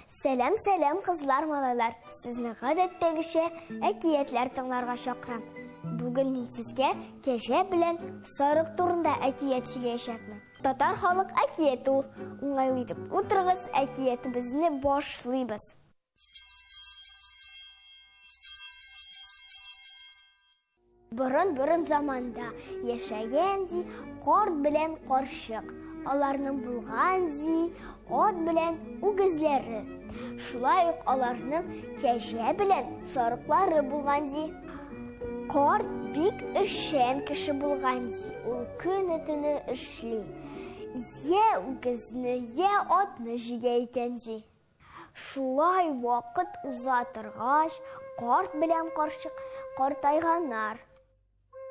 Сәлем кызлар, малайлар. Сезне гадәттәгечә әкиятләр тыңларга чакырам. Бүген мин сезгә кәҗә белән сарык турында әкият сөйләячәкмен. Татар халык әкияте ул. Уңайлы итеп утырыгыз, әкиятебезне башлыйбыз. Борын заманда яшәгән ди карт белән карчык. Аларның булган ди ат белән үгезләре. Шулай ук аларның кәҗә белән сарыклары булган ди. Карт бик эшчән кеше булган ди. Ул көне-төне эшли. Я үгезне, я атны җигә икән ди. Шулай вакыт уза торгач, карт белән карчык картайганнар.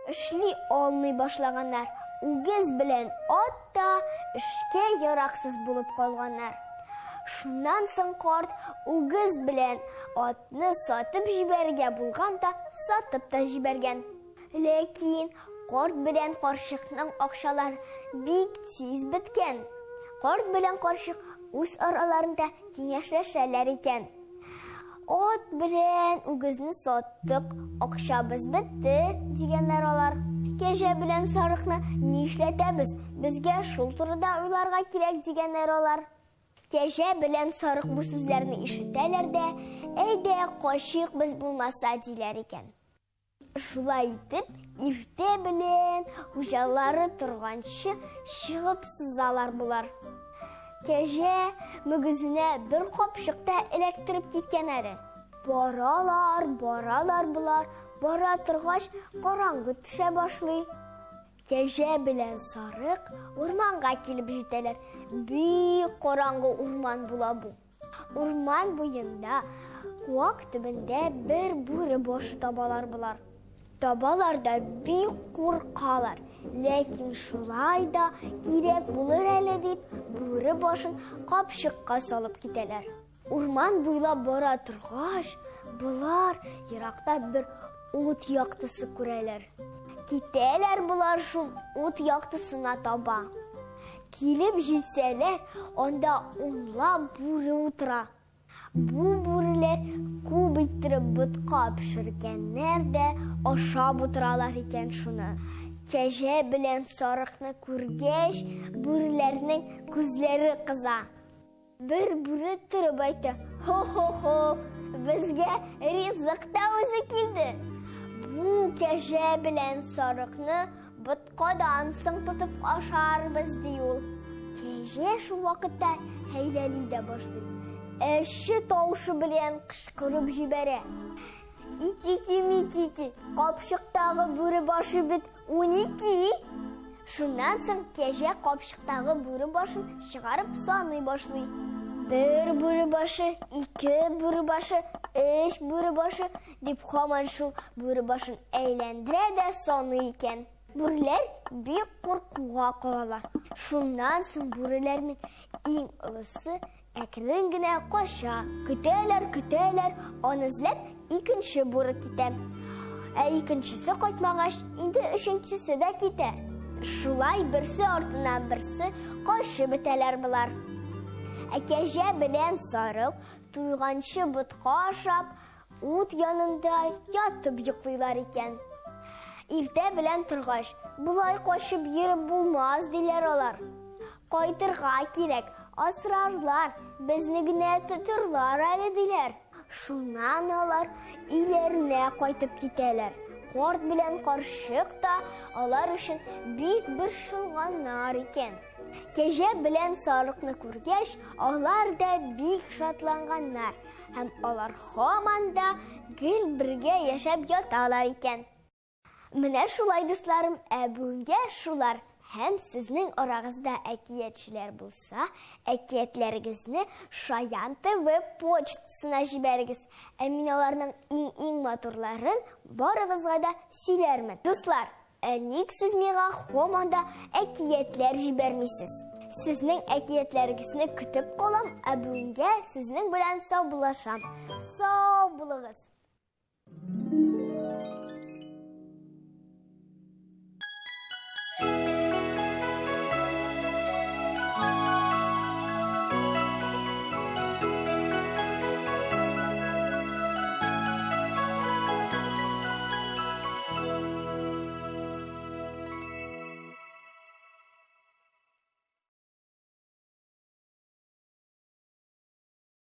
Эшли алмый башлаганнар. Үгез белән ат та эшкә яраксыз булып калганнар. Шуннан соң карт үгез белән атны сатып җибәргә булган да сатып та җибәргән. Ләкин карт белән карчыкның акчалары бик тиз биткән. Карт белән карчык үз араларында киңәшләшәләр икән. Ат белән үгезне саттык, акчабыз бетте, дигәннәр алар. Кәҗә белән сарыкны нишләтәбез? Безгә шул турыда уйларга кирәк, дигәннәр алар. Кәҗә белән сарык бу сүзләрне ишетәләр дә, әйдә качык без булмаса диләр икән. Шулай итеп, иртә белән хуҗалары торганчы чыгып сызалар булар. Кәҗә мөгезенә бер капчыкта эләктереп киткән әле. Баралар булар, бара торгач караңгы төшә башлый. Кәҗә белән сарык урманга килеп җитәләр. Бик караңгы урман була бу. Урман буенда, куак төбендә бер бүре башы табалар булар. Табалар да бик куркалар. Ләкин шулай да кирәк булыр әле дип, бүре башын капчыкка салып китәләр. Урман буйлап бара торгач, булар еракта бер ут яктысы күрәләр. Китәләр булар шул ут яктысына таба. Килеп җитсәләр, анда унлап бүре утыра. Бу бүреләр күп иттереп ботка пешергәннәр дә ашап утыралар икән шуны. Кәҗә белән сарыкны күргәч, бүреләрнең күзләре кыза. Бер бүре торып әйтте: «Хо-хо-хо, безгә ризык та үзе килде. Бу кәҗә белән сарыкны боткадан соң тотып ашарбыз», ди ул. Кәҗә шул вакытта хәйләли дә башлый. Эшче тавышы белән кычкырып җибәрә: «Ики-ки-ми-ки-ки, капчыктагы бүре башы бит 12». Шуннан соң кәҗә капчыктагы бүре башын чыгарып саный башлый. 1 бүре башы, 2 бүре башы, 3 бүре башы дип һаман шул бүре башын әйләндерә дә саный икән. Бүреләр бик куркуга калалар. Шуннан соң бүреләрнең иң олысы әкрен генә кача. Көтәләр, аны эзләп икенче бүре китә. Икенчесе кайтмагач, инде өченчесе дә китә. Шулай берсе артыннан берсе качып бетәләр булар. Кәҗә белән сарык туйганчы ботка ашап, ут янында ятып йоклыйлар икән. Иртә белән торгач, булай качып йөреп булмас, диләр алар. Кайтырга кирәк, асрарлар, безне генә тотырлар әле, диләр. Шуннан алар өйләренә кайтып китәләр. Карт белән карчык та алар өчен бик борчылганнар икән. Кәҗә белән сарыкны күргәч, алар да бик шатланганнар. Һәм алар һаман да гел бергә яшәп яталар икән. Менә шулай, дусларым, бүгенгә шулар. Һәм сезнең арагызда әкиятчеләр булса, әкиятләрегезне Шаян ТВ почтасына җибәрегез. Мин аларның иң матурларын барыгызга да сөйләрмен. Дуслар, ник сез миңа һаман да әкиятләр җибәрмисез? Сезнең әкиятләрегезне көтеп калам, бүгенгә сезнең белән сау булашам. Сау булыгыз.